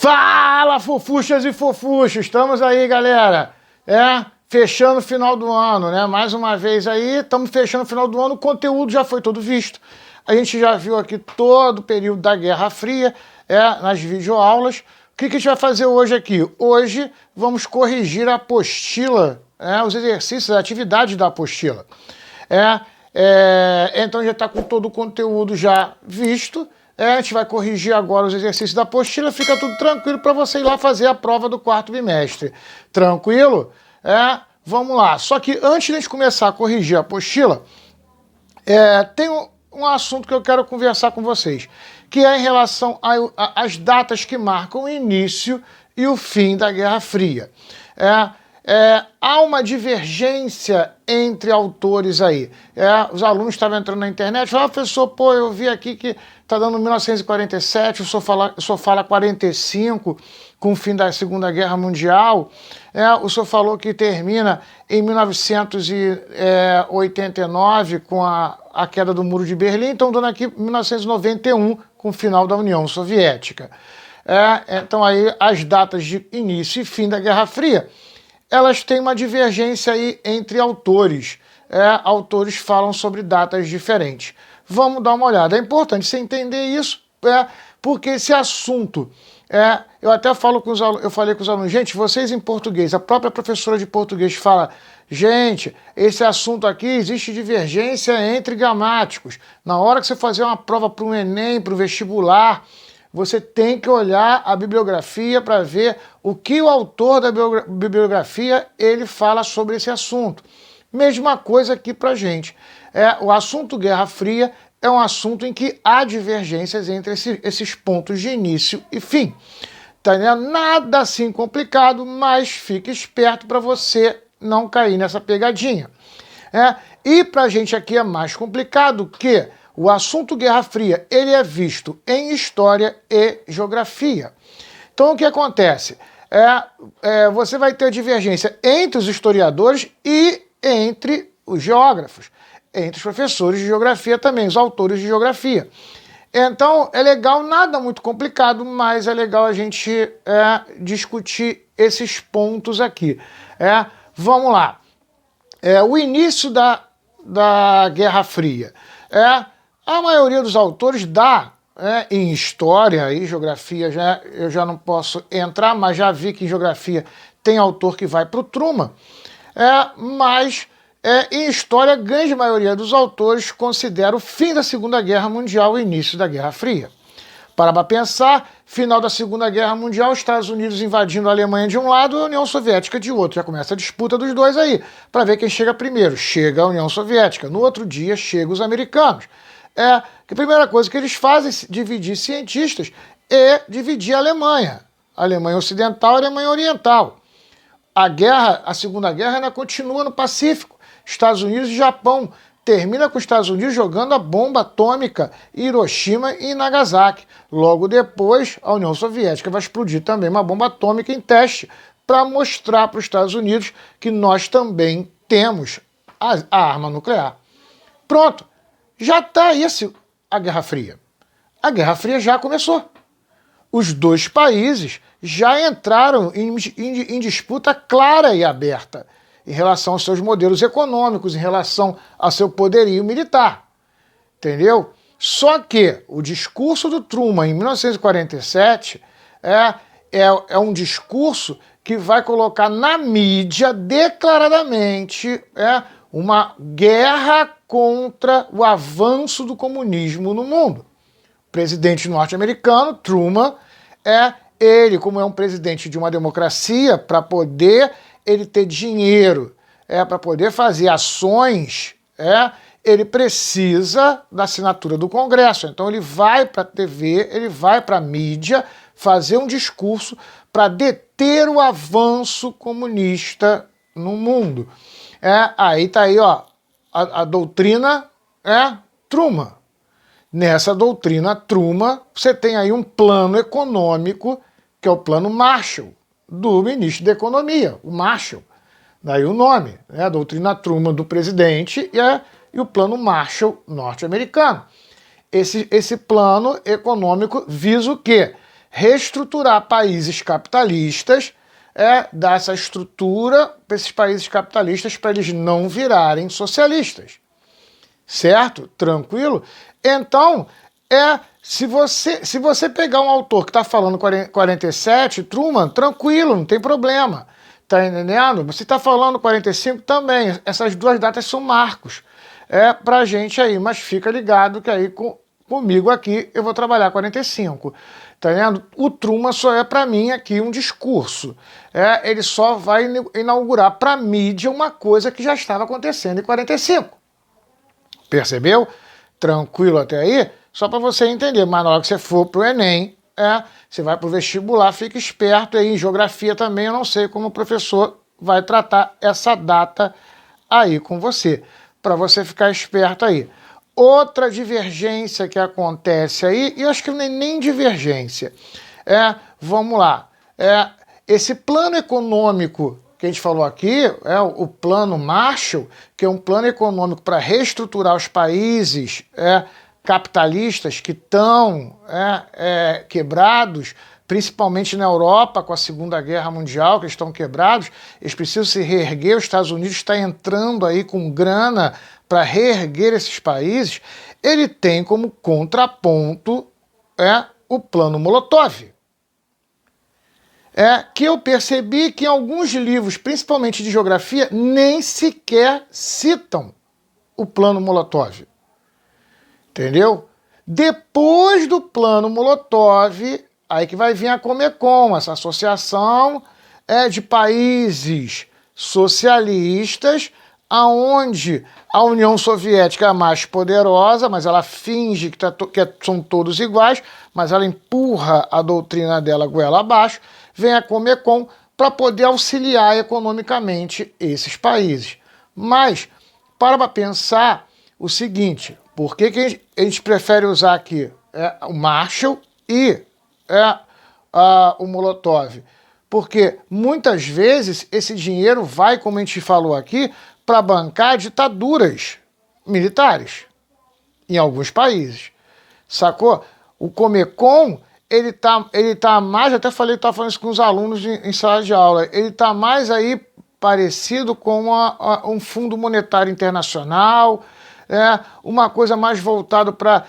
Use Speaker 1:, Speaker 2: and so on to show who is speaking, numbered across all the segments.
Speaker 1: Fala, fofuchas e fofuchos! Estamos aí, galera. Fechando o final do ano, né? Mais uma vez aí, estamos fechando o final do ano, o conteúdo já foi todo visto. A gente já viu aqui todo o período da Guerra Fria, nas videoaulas. O que a gente vai fazer hoje aqui? Hoje vamos corrigir a apostila, os exercícios, a atividade da apostila. Então já está com todo o conteúdo já visto. A gente vai corrigir agora os exercícios da apostila, fica tudo tranquilo para você ir lá fazer a prova do quarto bimestre. Tranquilo? Vamos lá. Só que antes de a gente começar a corrigir a apostila, tem um assunto que eu quero conversar com vocês, que é em relação às datas que marcam o início e o fim da Guerra Fria. Há uma divergência entre autores aí. Os alunos estavam entrando na internet, falaram, professor, pô, eu vi aqui que está dando 1947, o senhor fala 45, com o fim da Segunda Guerra Mundial. O senhor falou que termina em 1989, com a queda do Muro de Berlim, então dando aqui 1991, com o final da União Soviética. Então aí as datas de início e fim da Guerra Fria, elas têm uma divergência aí entre autores. Autores falam sobre datas diferentes. Vamos dar uma olhada. É importante você entender isso, porque esse assunto, eu até falo com os alunos, eu falei com os alunos, gente, vocês em português, a própria professora de português fala, gente, esse assunto aqui, existe divergência entre gramáticos. Na hora que você fazer uma prova para o Enem, para o vestibular, você tem que olhar a bibliografia para ver o que o autor da bibliografia ele fala sobre esse assunto. Mesma coisa aqui para a gente. O assunto Guerra Fria é um assunto em que há divergências entre esses pontos de início e fim. Tá entendendo? Nada assim complicado, mas fique esperto para você não cair nessa pegadinha. E para a gente aqui é mais complicado que o assunto Guerra Fria, ele é visto em História e Geografia. Então, o que acontece? Você vai ter divergência entre os historiadores e entre os geógrafos, entre os professores de Geografia também, os autores de Geografia. Então, é legal, nada muito complicado, mas é legal a gente discutir esses pontos aqui. Vamos lá. O início da Guerra Fria. A maioria dos autores dá, em História e Geografia, eu já não posso entrar, mas já vi que em Geografia tem autor que vai para o Truman, mas em História, a grande maioria dos autores considera o fim da Segunda Guerra Mundial e o início da Guerra Fria. Para pensar, final da Segunda Guerra Mundial, Estados Unidos invadindo a Alemanha de um lado e a União Soviética de outro. Já começa a disputa dos dois aí, para ver quem chega primeiro. Chega a União Soviética, no outro dia chegam os americanos. Que a primeira coisa que eles fazem é dividir cientistas e dividir a Alemanha Ocidental e a Alemanha Oriental. A Segunda Guerra ainda continua no Pacífico. Estados Unidos e Japão. Termina com os Estados Unidos jogando a bomba atômica em Hiroshima e Nagasaki. Logo depois, a União Soviética vai explodir também uma bomba atômica em teste para mostrar para os Estados Unidos que nós também temos a arma nuclear. Pronto. Já está aí a Guerra Fria. A Guerra Fria já começou. Os dois países já entraram em disputa clara e aberta em relação aos seus modelos econômicos, em relação ao seu poderio militar. Entendeu? Só que o discurso do Truman em 1947 é um discurso que vai colocar na mídia declaradamente uma guerra contra o avanço do comunismo no mundo. O presidente norte-americano, Truman, ele, como é um presidente de uma democracia, para poder ele ter dinheiro, para poder fazer ações, ele precisa da assinatura do Congresso. Então ele vai para a TV, ele vai para a mídia fazer um discurso para deter o avanço comunista no mundo. Aí está aí, ó, a doutrina Truman. Nessa doutrina Truman, você tem aí um plano econômico, que é o plano Marshall, do ministro da Economia, o Marshall. Daí o nome, a doutrina Truman do presidente e o plano Marshall norte-americano. Esse plano econômico visa o quê? reestruturar países capitalistas, dar essa estrutura para esses países capitalistas para eles não virarem socialistas. Certo? Tranquilo? Então, se você pegar um autor que está falando 47, Truman, tranquilo, não tem problema. Tá entendendo? Você está falando 45 também. Essas duas datas são marcos. Pra gente aí, mas fica ligado que aí comigo aqui eu vou trabalhar 45. Tá vendo? O Truman só é para mim aqui um discurso. Ele só vai inaugurar para a mídia uma coisa que já estava acontecendo em 45. Percebeu? Tranquilo até aí? Só para você entender. Mas na hora que você for pro Enem, você vai pro vestibular, fica esperto aí. Em geografia também, eu não sei como o professor vai tratar essa data aí com você. Para você ficar esperto aí. Outra divergência que acontece aí, e eu acho que não é nem divergência, vamos lá, esse plano econômico que a gente falou aqui, o plano Marshall, que é um plano econômico para reestruturar os países capitalistas que estão quebrados, principalmente na Europa, com a Segunda Guerra Mundial, que estão quebrados, eles precisam se reerguer, os Estados Unidos está entrando aí com grana para reerguer esses países, ele tem como contraponto o plano Molotov. Que eu percebi que em alguns livros, principalmente de geografia, nem sequer citam o plano Molotov. Entendeu? Depois do plano Molotov, aí que vai vir a Comecon, essa associação de países socialistas, aonde a União Soviética é a mais poderosa, mas ela finge que são todos iguais, mas ela empurra a doutrina dela goela abaixo, vem a Comecon para poder auxiliar economicamente esses países. Mas, para pensar o seguinte, por que a gente prefere usar aqui o Marshall e o Molotov? Porque muitas vezes esse dinheiro vai, como a gente falou aqui, para bancar ditaduras militares em alguns países. Sacou? O Comecon, ele tá mais, até falei que estava falando isso com os alunos em sala de aula, ele tá mais aí parecido com um Fundo Monetário Internacional, uma coisa mais voltada para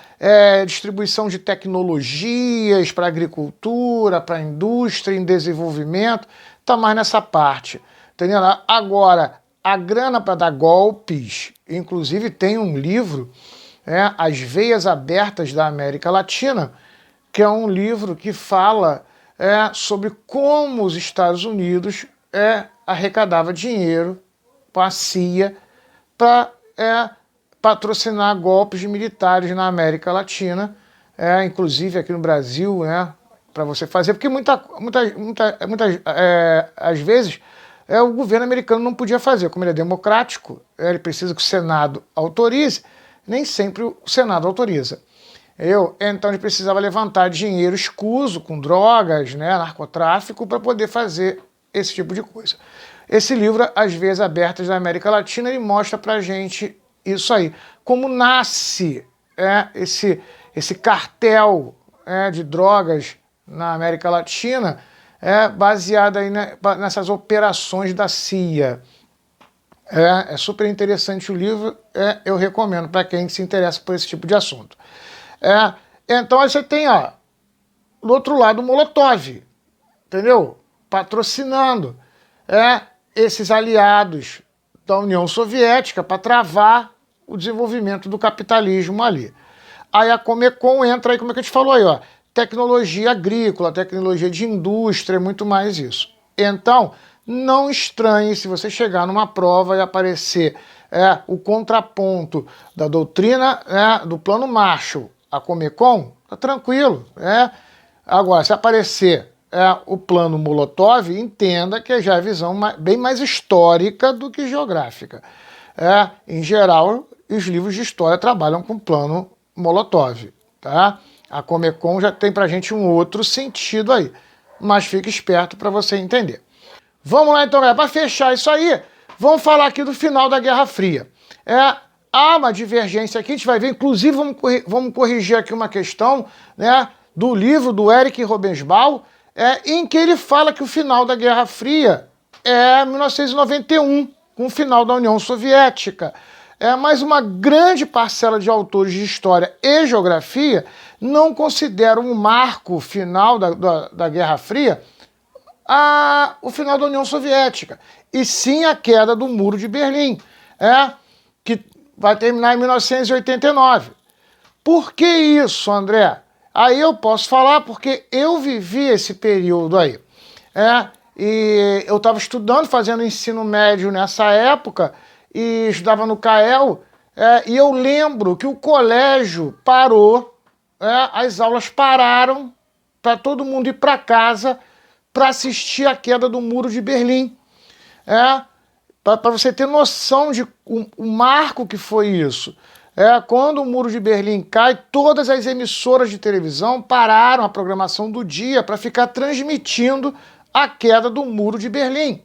Speaker 1: distribuição de tecnologias, para agricultura, para indústria, em desenvolvimento, tá mais nessa parte. Entendeu? Agora, a grana para dar golpes, inclusive tem um livro, As Veias Abertas da América Latina, que é um livro que fala sobre como os Estados Unidos arrecadava dinheiro para a CIA para patrocinar golpes de militares na América Latina, inclusive aqui no Brasil, para você fazer, porque muitas às vezes o governo americano não podia fazer, como ele é democrático, ele precisa que o Senado autorize, nem sempre o Senado autoriza. Então ele precisava levantar dinheiro escuso com drogas, narcotráfico, para poder fazer esse tipo de coisa. Esse livro, As Veias Abertas da América Latina, ele mostra pra gente isso aí. Como nasce esse cartel de drogas na América Latina, baseado aí nessas operações da CIA. É super interessante o livro, eu recomendo para quem se interessa por esse tipo de assunto. Então aí você tem, do outro lado, o Molotov, entendeu? Patrocinando esses aliados da União Soviética para travar o desenvolvimento do capitalismo ali. Aí a Comecon entra aí, como é que a gente falou aí, tecnologia agrícola, tecnologia de indústria, muito mais isso. Então, não estranhe se você chegar numa prova e aparecer o contraponto da doutrina do plano Marshall, a Comecon, tá tranquilo. Agora, se aparecer o plano Molotov, entenda que já é visão bem mais histórica do que geográfica. Em geral, os livros de história trabalham com o plano Molotov, tá? A Comecon já tem pra gente um outro sentido aí, mas fique esperto para você entender. Vamos lá então, galera, para fechar isso aí, vamos falar aqui do final da Guerra Fria. Há uma divergência aqui, a gente vai ver, inclusive vamos corrigir aqui uma questão, do livro do Eric Robesbal, em que ele fala que o final da Guerra Fria é 1991, com o final da União Soviética. Mas uma grande parcela de autores de história e geografia não consideram um marco final da Guerra Fria o final da União Soviética, e sim a queda do Muro de Berlim, que vai terminar em 1989. Por que isso, André? Aí eu posso falar porque eu vivi esse período aí. E eu estava estudando, fazendo ensino médio nessa época, e estudava no CAEL, e eu lembro que o colégio parou, as aulas pararam para todo mundo ir para casa para assistir a queda do Muro de Berlim. Para você ter noção de o marco que foi isso. Quando o Muro de Berlim cai, todas as emissoras de televisão pararam a programação do dia para ficar transmitindo a queda do Muro de Berlim.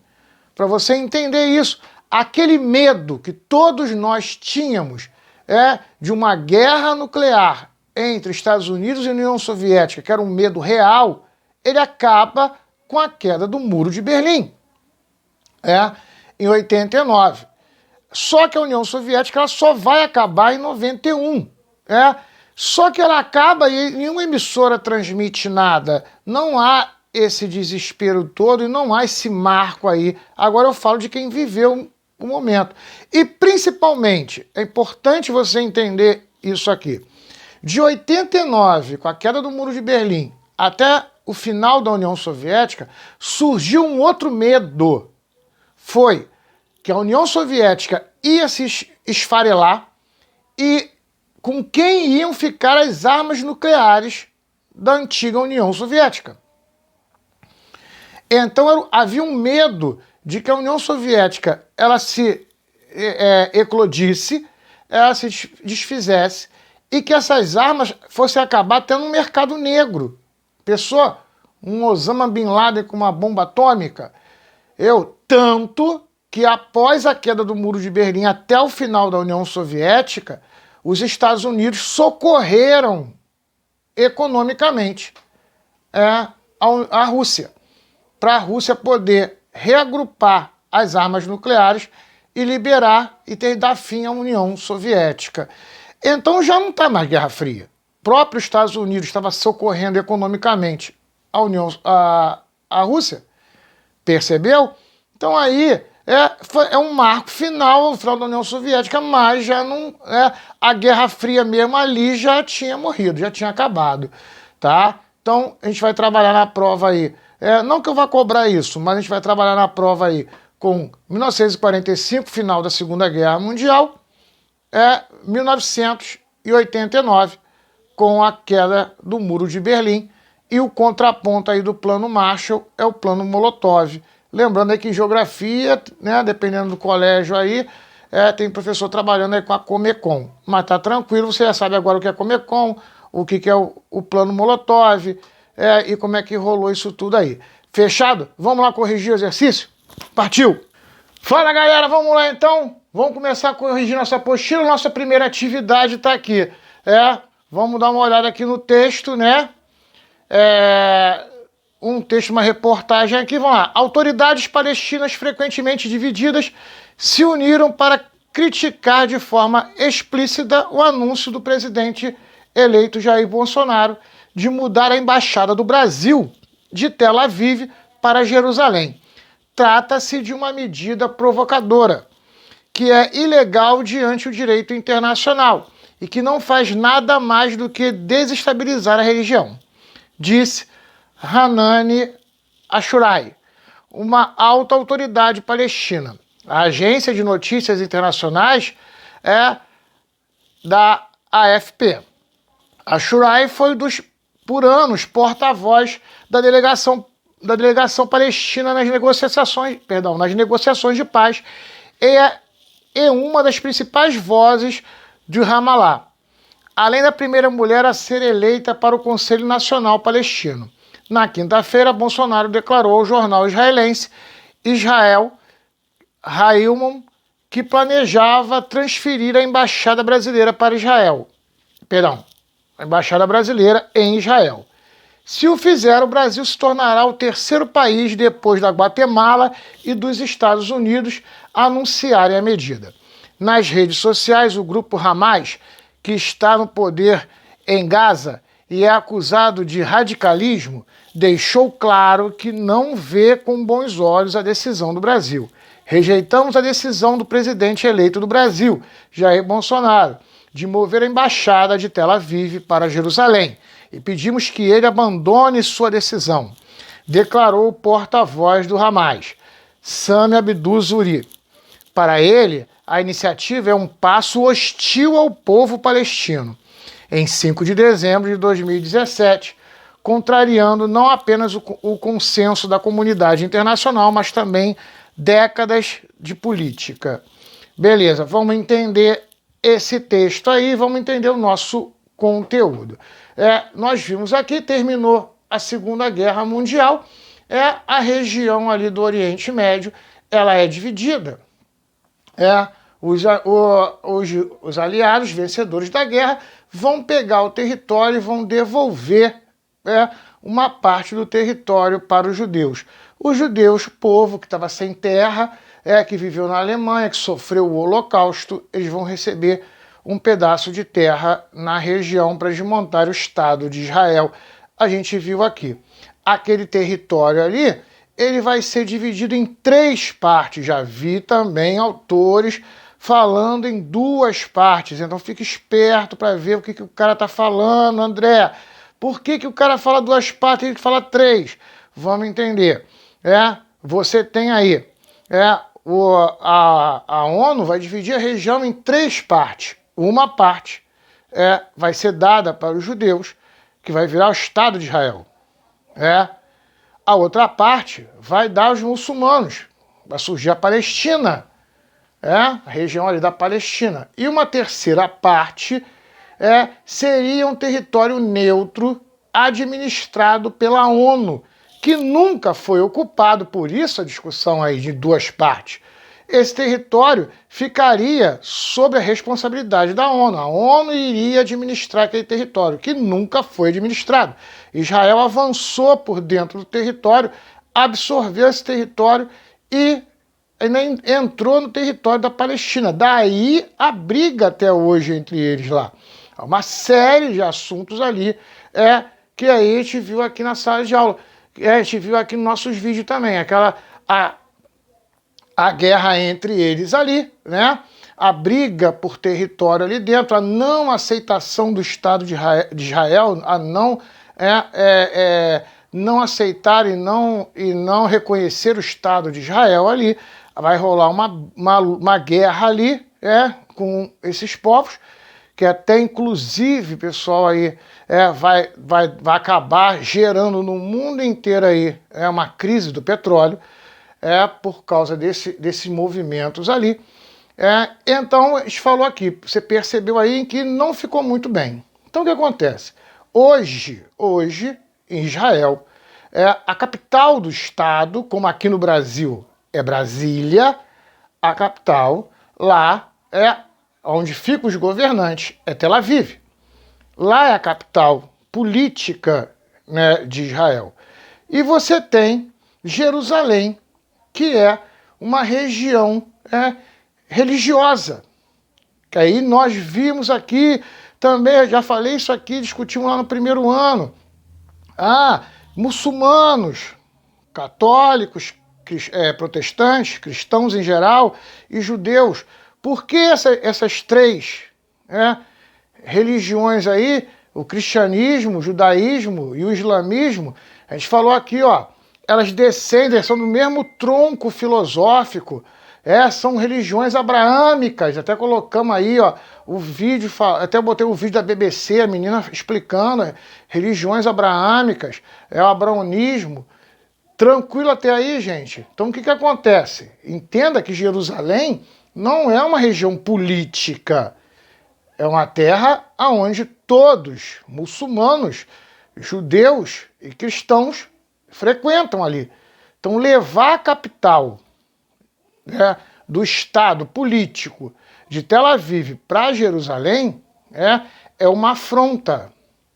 Speaker 1: Para você entender isso, aquele medo que todos nós tínhamos de uma guerra nuclear entre Estados Unidos e União Soviética, que era um medo real, ele acaba com a queda do Muro de Berlim, em 89. Só que a União Soviética ela só vai acabar em 91. Só que ela acaba e nenhuma emissora transmite nada. Não há esse desespero todo e não há esse marco aí. Agora eu falo de quem viveu o momento. E principalmente, é importante você entender isso aqui. De 89, com a queda do Muro de Berlim, até o final da União Soviética, surgiu um outro medo. Foi que a União Soviética ia se esfarelar e com quem iam ficar as armas nucleares da antiga União Soviética. Então havia um medo de que a União Soviética ela se eclodisse, ela se desfizesse e que essas armas fossem acabar tendo um mercado negro. Pessoa, um Osama Bin Laden com uma bomba atômica. Tanto que após a queda do Muro de Berlim até o final da União Soviética, os Estados Unidos socorreram economicamente a Rússia, para a Rússia poder reagrupar as armas nucleares e liberar e dar fim à União Soviética. Então já não está mais Guerra Fria. O próprio Estados Unidos estava socorrendo economicamente a Rússia. Percebeu? Então aí é um marco final, o final da União Soviética, mas já não a Guerra Fria mesmo ali já tinha morrido, já tinha acabado, tá? Então a gente vai trabalhar na prova aí, não que eu vá cobrar isso, mas a gente vai trabalhar na prova aí com 1945, final da Segunda Guerra Mundial, 1989, com a queda do Muro de Berlim, e o contraponto aí do Plano Marshall é o Plano Molotov. Lembrando aí que em geografia, dependendo do colégio aí, tem professor trabalhando aí com a Comecon. Mas tá tranquilo, você já sabe agora o que é Comecon, o que é o Plano Molotov, e como é que rolou isso tudo aí. Fechado? Vamos lá corrigir o exercício? Partiu! Fala, galera, vamos lá então? Vamos começar a corrigir nossa apostila. Nossa primeira atividade está aqui. Vamos dar uma olhada aqui no texto, né? Um texto, uma reportagem aqui, vamos lá. Autoridades palestinas frequentemente divididas se uniram para criticar de forma explícita o anúncio do presidente eleito Jair Bolsonaro de mudar a embaixada do Brasil de Tel Aviv para Jerusalém. Trata-se de uma medida provocadora, que é ilegal diante do direito internacional e que não faz nada mais do que desestabilizar a região, disse Hanani Ashurai, uma alta autoridade palestina. A agência de notícias internacionais é da AFP. Ashurai foi por anos porta-voz da delegação palestina nas negociações de paz e uma das principais vozes de Ramallah, além da primeira mulher a ser eleita para o Conselho Nacional Palestino. Na quinta-feira, Bolsonaro declarou ao jornal israelense Israel Hayom que planejava transferir a embaixada brasileira para Israel. A embaixada brasileira em Israel. Se o fizer, o Brasil se tornará o terceiro país, depois da Guatemala e dos Estados Unidos, a anunciarem a medida. Nas redes sociais, o grupo Hamas, que está no poder em Gaza e é acusado de radicalismo, deixou claro que não vê com bons olhos a decisão do Brasil. Rejeitamos a decisão do presidente eleito do Brasil, Jair Bolsonaro, de mover a embaixada de Tel Aviv para Jerusalém e pedimos que ele abandone sua decisão, declarou o porta-voz do Hamas, Sami Abu Zuhri. Para ele, a iniciativa é um passo hostil ao povo palestino. Em 5 de dezembro de 2017, contrariando não apenas o consenso da comunidade internacional, mas também décadas de política. Beleza, vamos entender esse texto aí, vamos entender o nosso conteúdo. Nós vimos aqui, terminou a Segunda Guerra Mundial, a região ali do Oriente Médio, ela é dividida. Os aliados, vencedores da guerra, vão pegar o território e vão devolver uma parte do território para os judeus. Os judeus, povo que estava sem terra, que viveu na Alemanha, que sofreu o Holocausto, eles vão receber um pedaço de terra na região para desmontar o Estado de Israel. A gente viu aqui. Aquele território ali, ele vai ser dividido em 3 partes. Já vi também autores falando em 2 partes. Então fique esperto para ver o que o cara está falando, André. Por que o cara fala 2 partes e ele fala 3? Vamos entender. Você tem aí, a ONU vai dividir a região em 3 partes. Uma parte vai ser dada para os judeus, que vai virar o Estado de Israel. A outra parte vai dar aos muçulmanos. Vai surgir a Palestina, a região ali da Palestina. E uma terceira parte seria um território neutro administrado pela ONU, que nunca foi ocupado, por isso a discussão aí de 2 partes. Esse território ficaria sob a responsabilidade da ONU. A ONU iria administrar aquele território, que nunca foi administrado. Israel avançou por dentro do território, absorveu esse território e entrou no território da Palestina. Daí a briga até hoje entre eles lá. Há uma série de assuntos ali que aí a gente viu aqui na sala de aula. A gente viu aqui nos nossos vídeos também. A guerra entre eles ali, a briga por território ali dentro, a não aceitação do Estado de Israel, a não aceitar e não reconhecer o Estado de Israel ali. Vai rolar uma guerra ali com esses povos, que até inclusive, pessoal, aí vai acabar gerando no mundo inteiro aí uma crise do petróleo, por causa desses movimentos ali. Então, a gente falou aqui, você percebeu aí que não ficou muito bem. Então, o que acontece? Hoje em Israel, a capital do estado, como aqui no Brasil é Brasília, a capital lá onde ficam os governantes, é Tel Aviv. Lá é a capital política, de Israel. E você tem Jerusalém, que é uma região religiosa. Que aí nós vimos aqui também, já falei isso aqui, discutimos lá no primeiro ano. Muçulmanos, católicos, protestantes, cristãos em geral e judeus. Por que essas 3 religiões aí, o cristianismo, o judaísmo e o islamismo, a gente falou aqui, elas descendem, são do mesmo tronco filosófico, são religiões abraâmicas. Até colocamos aí o vídeo, até botei o vídeo da BBC, a menina explicando, religiões abraâmicas, o abraonismo. Tranquilo até aí, gente? Então o que acontece? Entenda que Jerusalém não é uma região política, é uma terra onde todos, muçulmanos, judeus e cristãos, frequentam ali. Então, levar a capital do Estado político de Tel Aviv para Jerusalém é uma afronta.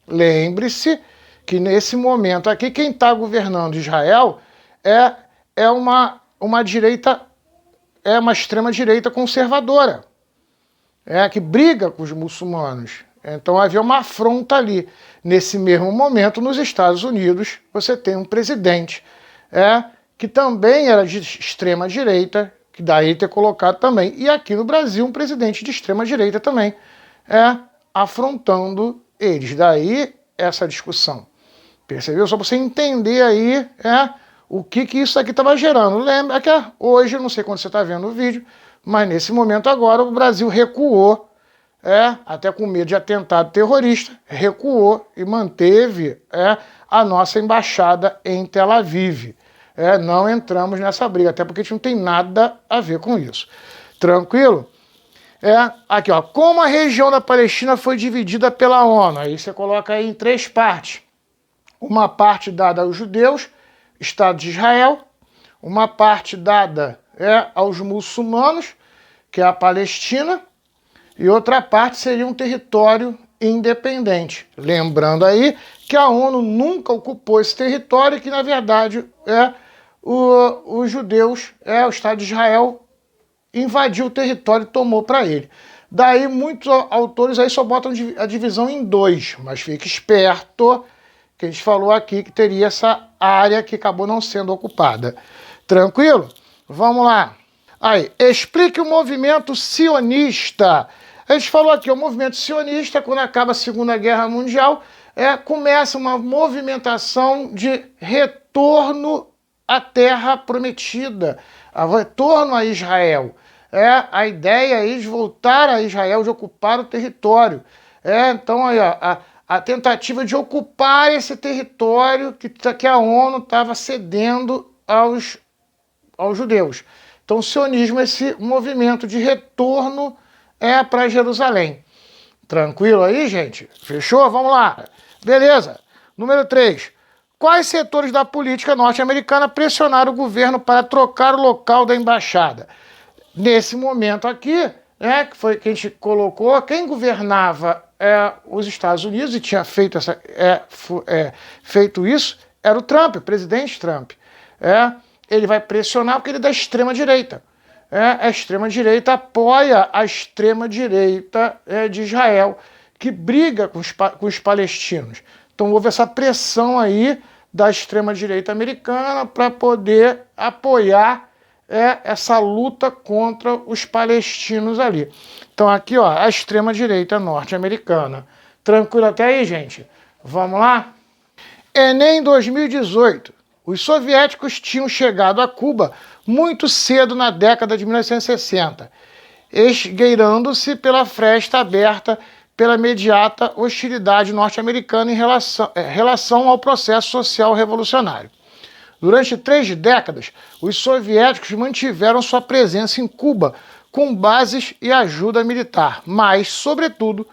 Speaker 1: Lembre-se que nesse momento aqui quem está governando Israel é uma direita, é uma extrema-direita conservadora, que briga com os muçulmanos. Então havia uma afronta ali. Nesse mesmo momento, nos Estados Unidos, você tem um presidente que também era de extrema-direita, que daí ter colocado também. E aqui no Brasil, um presidente de extrema-direita também, afrontando eles. Daí essa discussão. Percebeu? Só para você entender aí o que isso aqui estava gerando. Lembra que hoje, não sei quando você está vendo o vídeo, mas nesse momento agora o Brasil recuou, até com medo de atentado terrorista, recuou e manteve a nossa embaixada em Tel Aviv. Não entramos nessa briga, até porque a gente não tem nada a ver com isso. Tranquilo? Aqui, ó, como a região da Palestina foi dividida pela ONU. Aí você coloca aí em 3 partes. Uma parte dada aos judeus, Estado de Israel. Uma parte dada aos muçulmanos, que é a Palestina. E outra parte seria um território independente. Lembrando aí que a ONU nunca ocupou esse território e que, na verdade, os judeus, o Estado de Israel, invadiu o território e tomou para ele. Daí muitos autores aí só botam a divisão em 2, mas fique esperto que a gente falou aqui que teria essa área que acabou não sendo ocupada. Tranquilo? Vamos lá. Aí, explique o movimento sionista. A gente falou aqui, o movimento sionista, quando acaba a Segunda Guerra Mundial, começa uma movimentação de retorno à Terra Prometida, retorno a Israel. A ideia aí de voltar a Israel, de ocupar o território. Então, aí, ó, a tentativa de ocupar esse território que a ONU estava cedendo aos judeus. Então, o sionismo é esse movimento de retorno para Jerusalém. Tranquilo aí, gente? Fechou? Vamos lá. Beleza. Número 3. Quais setores da política norte-americana pressionaram o governo para trocar o local da embaixada? Nesse momento aqui, que foi que a gente colocou, quem governava os Estados Unidos e tinha feito, feito isso era o Trump, o presidente Trump. Ele vai pressionar porque ele é da extrema-direita. A extrema-direita apoia a extrema-direita de Israel, que briga com os palestinos. Então houve essa pressão aí da extrema-direita americana para poder apoiar essa luta contra os palestinos ali. Então aqui, ó, a extrema-direita norte-americana. Tranquilo até aí, gente? Vamos lá? Enem 2018. Os soviéticos tinham chegado a Cuba muito cedo na década de 1960, esgueirando-se pela fresta aberta pela imediata hostilidade norte-americana em relação ao processo social revolucionário. Durante 3 décadas, os soviéticos mantiveram sua presença em Cuba com bases e ajuda militar, mas, sobretudo,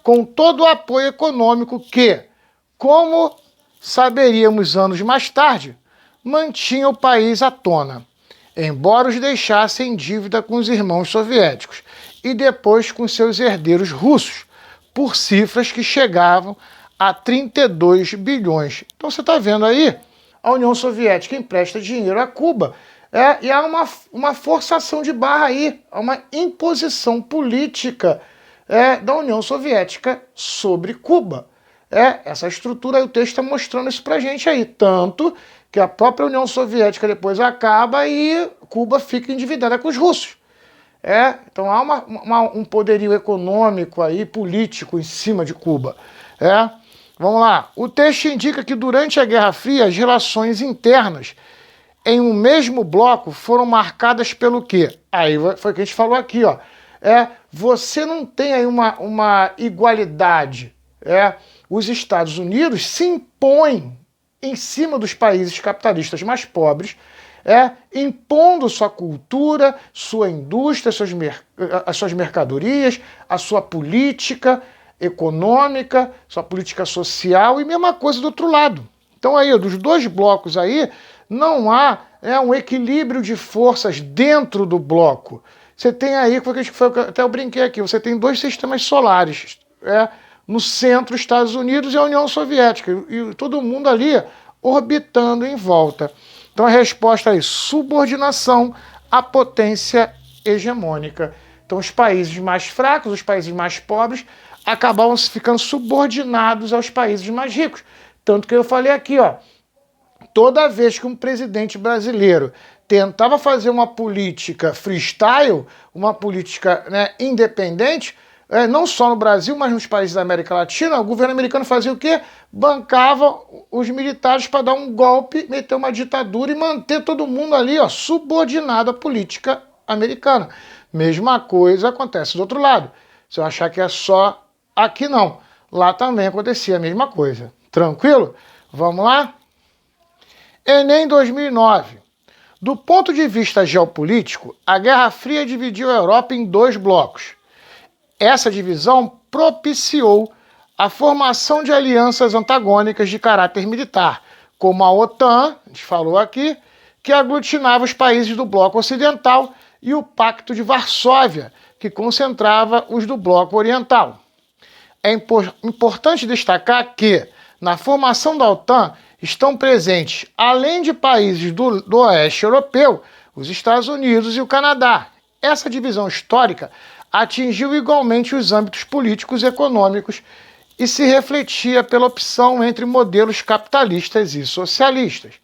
Speaker 1: com todo o apoio econômico que, como saberíamos anos mais tarde, mantinha o país à tona, embora os deixasse em dívida com os irmãos soviéticos e depois com seus herdeiros russos, por cifras que chegavam a 32 bilhões. Então você está vendo aí, a União Soviética empresta dinheiro a Cuba e há uma forçação de barra aí, há uma imposição política da União Soviética sobre Cuba. Essa estrutura aí, o texto está mostrando isso pra gente aí, tanto que a própria União Soviética depois acaba e Cuba fica endividada com os russos. Então há um poderio econômico aí, político em cima de Cuba. Vamos lá. O texto indica que durante a Guerra Fria as relações internas em um mesmo bloco foram marcadas pelo quê? Aí foi o que a gente falou aqui, ó. Você não tem aí uma igualdade. Os Estados Unidos se impõem em cima dos países capitalistas mais pobres, impondo sua cultura, sua indústria, as suas mercadorias, a sua política econômica, sua política social e mesma coisa do outro lado. Então aí, dos 2 blocos aí, não há um equilíbrio de forças dentro do bloco. Você tem aí, até eu brinquei aqui, você tem 2 sistemas solares, No centro, Estados Unidos e a União Soviética, e todo mundo ali orbitando em volta. Então a resposta é subordinação à potência hegemônica. Então os países mais fracos, os países mais pobres, acabavam ficando subordinados aos países mais ricos. Tanto que eu falei aqui, ó, toda vez que um presidente brasileiro tentava fazer uma política freestyle, uma política, né, independente, não só no Brasil, mas nos países da América Latina, o governo americano fazia o quê? Bancava os militares para dar um golpe, meter uma ditadura e manter todo mundo ali, ó, subordinado à política americana. Mesma coisa acontece do outro lado. Se eu achar que é só aqui, não. Lá também acontecia a mesma coisa. Tranquilo? Vamos lá? Enem 2009. Do ponto de vista geopolítico, a Guerra Fria dividiu a Europa em dois blocos. Essa divisão propiciou a formação de alianças antagônicas de caráter militar, como a OTAN, a gente falou aqui, que aglutinava os países do bloco ocidental, e o Pacto de Varsóvia, que concentrava os do bloco oriental. É importante destacar que, na formação da OTAN, estão presentes, além de países do oeste europeu, os Estados Unidos e o Canadá. Essa divisão histórica atingiu igualmente os âmbitos políticos e econômicos e se refletia pela opção entre modelos capitalistas e socialistas.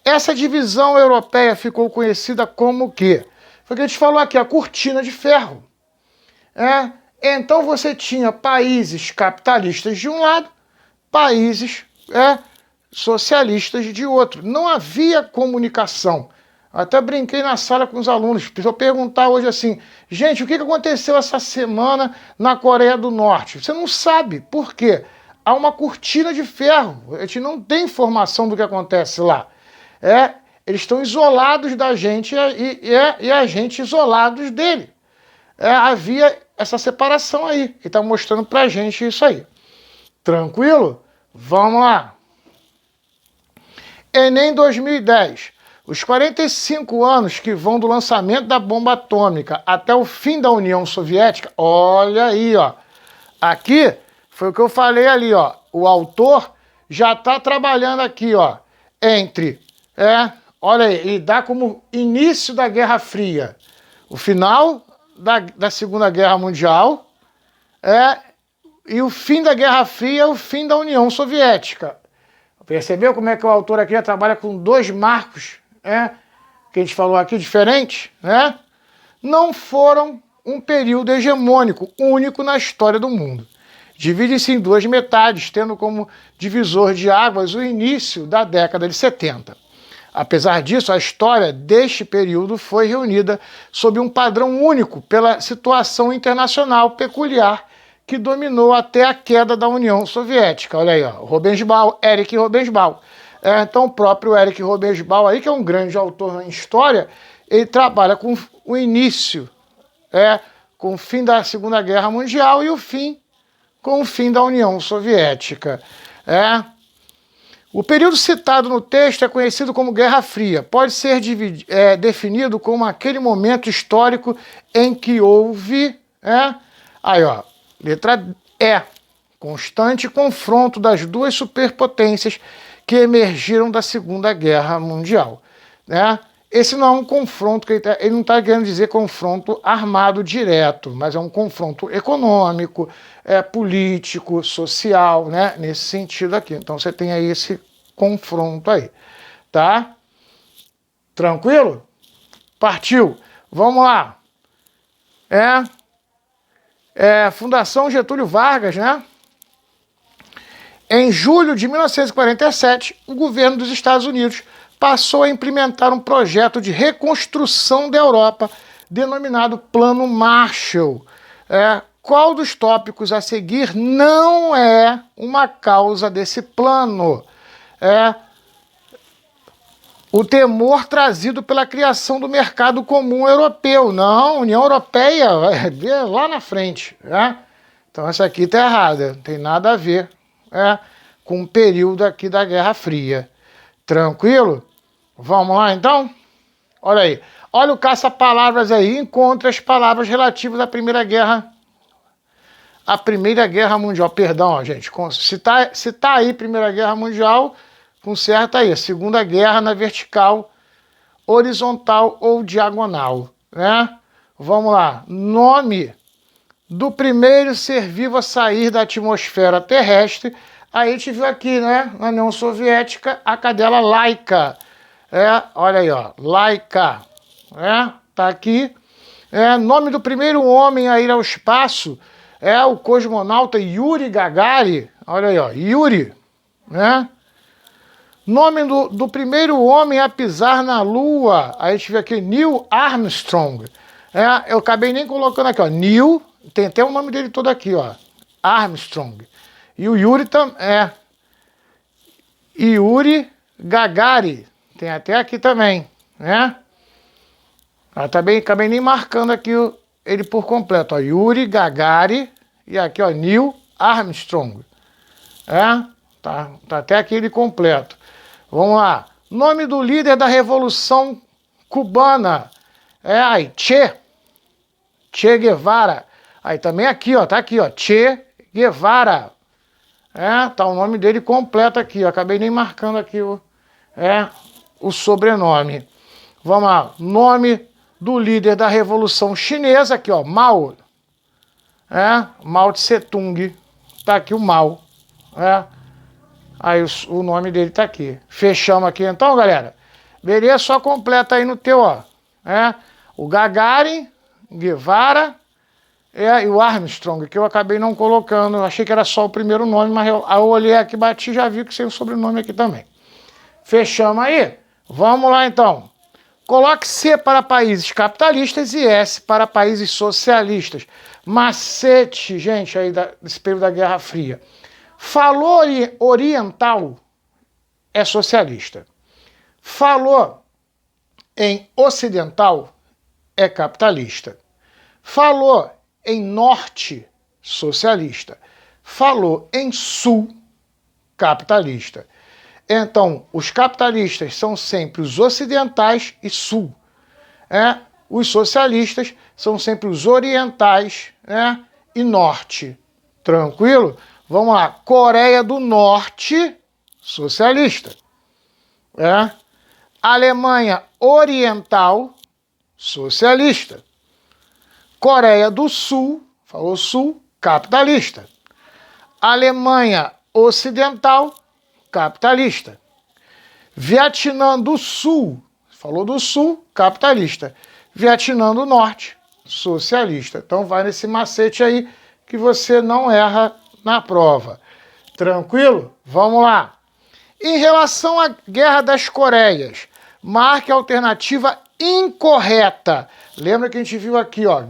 Speaker 1: Essa divisão europeia ficou conhecida como o quê? Foi o que a gente falou aqui, a cortina de ferro. Então você tinha países capitalistas de um lado, países socialistas de outro. Não havia comunicação. Até brinquei na sala com os alunos. Precisou perguntar hoje assim, gente, o que aconteceu essa semana na Coreia do Norte? Você não sabe. Por quê? Há uma cortina de ferro. A gente não tem informação do que acontece lá. Eles estão isolados da gente e a gente isolados dele. Havia essa separação aí, que está mostrando pra gente isso aí. Tranquilo? Vamos lá. Enem 2010. Os 45 anos que vão do lançamento da bomba atômica até o fim da União Soviética, olha aí, ó. Aqui foi o que eu falei ali, ó. O autor já está trabalhando aqui, ó, entre, olha aí, ele dá como início da Guerra Fria, o final da Segunda Guerra Mundial, e o fim da Guerra Fria, o fim da União Soviética. Percebeu como é que o autor aqui já trabalha com dois marcos, que a gente falou aqui, diferentes, né? Não foram um período hegemônico, único na história do mundo. Divide-se em duas metades, tendo como divisor de águas o início da década de 70. Apesar disso, a história deste período foi reunida sob um padrão único pela situação internacional peculiar que dominou até a queda da União Soviética. Olha aí, ó, Erich Hobsbawm. Então, o próprio Erich Hobsbawm, aí, que é um grande autor em história, ele trabalha com o início, com o fim da Segunda Guerra Mundial e com o fim da União Soviética. O período citado no texto é conhecido como Guerra Fria. Pode ser definido como aquele momento histórico em que houve, aí, ó, letra E, constante confronto das duas superpotências que emergiram da Segunda Guerra Mundial. Esse não é um confronto, ele não está querendo dizer confronto armado direto, mas é um confronto econômico, político, social, né? Nesse sentido aqui. Então você tem aí esse confronto aí, tá? Tranquilo? Partiu. Vamos lá. Fundação Getúlio Vargas, né? Em julho de 1947, o governo dos Estados Unidos passou a implementar um projeto de reconstrução da Europa, denominado Plano Marshall. Qual dos tópicos a seguir não é uma causa desse plano? O temor trazido pela criação do mercado comum europeu. Não, União Europeia vai ver lá na frente. Então essa aqui está errada, não tem nada a ver com o período aqui da Guerra Fria. Tranquilo? Vamos lá, então? Olha aí. Olha o caça-palavras aí. Encontra as palavras relativas à Primeira Guerra. a Primeira Guerra Mundial. Perdão, ó, gente, se tá aí Primeira Guerra Mundial, conserta aí. Segunda Guerra na vertical, horizontal ou diagonal, né? Vamos lá. Nome do primeiro ser vivo a sair da atmosfera terrestre. Aí a gente viu aqui, né, na União Soviética, a cadela Laika. Olha aí, ó, Laika. Tá aqui. Nome do primeiro homem a ir ao espaço é o cosmonauta Yuri Gagarin. Olha aí, ó, Yuri, né? Nome do primeiro homem a pisar na Lua. Aí a gente vê aqui, Neil Armstrong. Eu acabei nem colocando aqui, ó, Neil, tem até o nome dele todo aqui, ó, Armstrong. E o Yuri também, Yuri Gagarin, tem até aqui também, né? Acabei nem marcando aqui ele por completo, ó, Yuri Gagarin e aqui, ó, Neil Armstrong. Tá até aqui ele completo. Vamos lá. Nome do líder da Revolução Cubana. Aí, Che Guevara. Aí também aqui, ó, tá aqui, ó, Che Guevara. Tá o nome dele completo aqui, ó. Acabei nem marcando aqui o sobrenome. Vamos lá. Nome do líder da Revolução Chinesa, aqui, ó, Mao. Mao Tse Tung. Tá aqui o Mao. Aí o nome dele tá aqui. Fechamos aqui então, galera. Beleza? Só completa aí no teu, ó. O Gagarin, Guevara e o Armstrong, que eu acabei não colocando. Eu achei que era só o primeiro nome, mas eu olhei aqui, bati e já vi que tem o sobrenome aqui também. Fechamos aí? Vamos lá então. Coloque C para países capitalistas e S para países socialistas. Macete, gente, aí desse período da Guerra Fria. Falou oriental é socialista. Falou em ocidental é capitalista. Falou em norte, socialista. Falou em sul, capitalista. Então, os capitalistas são sempre os ocidentais e sul. Os socialistas são sempre os orientais, e norte. Tranquilo? Vamos lá. Coreia do Norte, socialista. Alemanha Oriental, socialista. Coreia do Sul, falou sul, capitalista. Alemanha Ocidental, capitalista. Vietnã do Sul, falou do Sul, capitalista. Vietnã do Norte, socialista. Então vai nesse macete aí que você não erra na prova. Tranquilo? Vamos lá. Em relação à Guerra das Coreias, marque a alternativa incorreta. Lembra que a gente viu aqui, ó,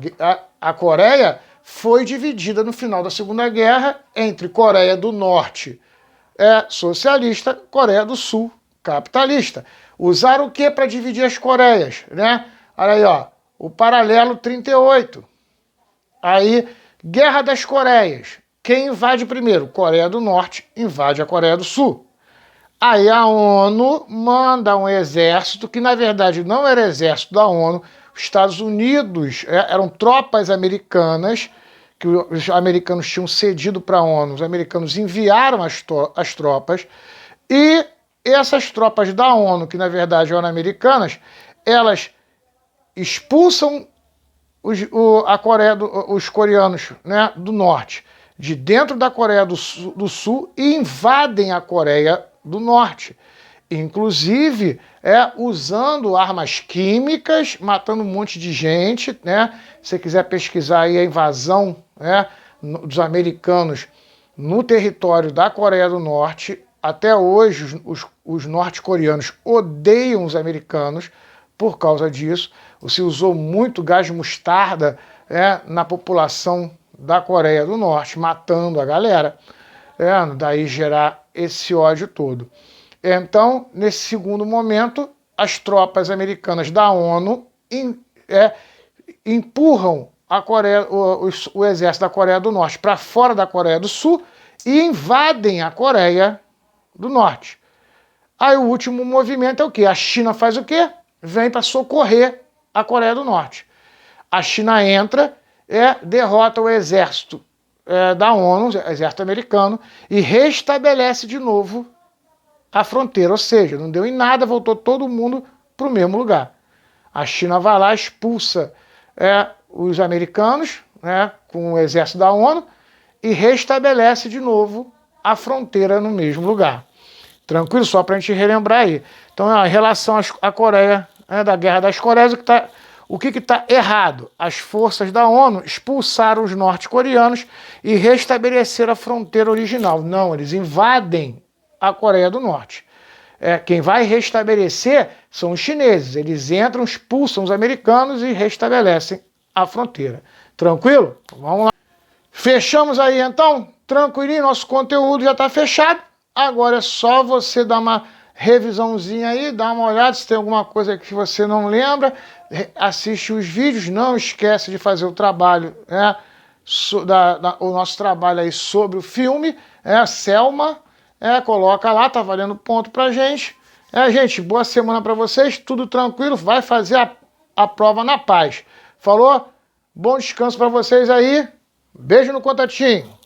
Speaker 1: a Coreia foi dividida no final da Segunda Guerra entre Coreia do Norte socialista, Coreia do Sul capitalista. Usaram o que para dividir as Coreias, né? Olha aí, ó, o paralelo 38. Aí, Guerra das Coreias. Quem invade primeiro? Coreia do Norte invade a Coreia do Sul. Aí a ONU manda um exército, que na verdade não era exército da ONU, os Estados Unidos, eram tropas americanas, que os americanos tinham cedido para a ONU, os americanos enviaram as tropas, e essas tropas da ONU, que na verdade eram americanas, elas expulsam os coreanos, né, do Norte de dentro da Coreia do Sul e invadem a Coreia do Norte, inclusive usando armas químicas, matando um monte de gente, né? Se você quiser pesquisar aí a invasão, né, dos americanos no território da Coreia do Norte, até hoje os norte-coreanos odeiam os americanos por causa disso. Se usou muito gás mostarda na população da Coreia do Norte, matando a galera, daí gerar esse ódio todo. Então, nesse segundo momento, as tropas americanas da ONU empurram a Coreia, o exército da Coreia do Norte para fora da Coreia do Sul e invadem a Coreia do Norte. Aí o último movimento é o quê? A China faz o quê? Vem para socorrer a Coreia do Norte. A China entra, derrota o exército da ONU, exército americano, e restabelece de novo a fronteira, ou seja, não deu em nada, voltou todo mundo para o mesmo lugar. A China vai lá, expulsa os americanos, com o exército da ONU, e restabelece de novo a fronteira no mesmo lugar. Tranquilo? Só para a gente relembrar aí. Então, em relação à Coreia, da Guerra das Coreias, o que está errado? As forças da ONU expulsaram os norte-coreanos e restabeleceram a fronteira original. Não, eles invadem a Coreia do Norte. Quem vai restabelecer são os chineses. Eles entram, expulsam os americanos e restabelecem a fronteira. Tranquilo? Vamos lá. Fechamos aí então? Tranquilinho, nosso conteúdo já está fechado. Agora é só você dar uma revisãozinha aí, dar uma olhada se tem alguma coisa que você não lembra, assiste os vídeos, não esquece de fazer o trabalho, o nosso trabalho aí sobre o filme, Selma, coloca lá, tá valendo ponto pra gente. Gente, boa semana para vocês, tudo tranquilo, vai fazer a prova na paz. Falou? Bom descanso para vocês aí, beijo no contatinho.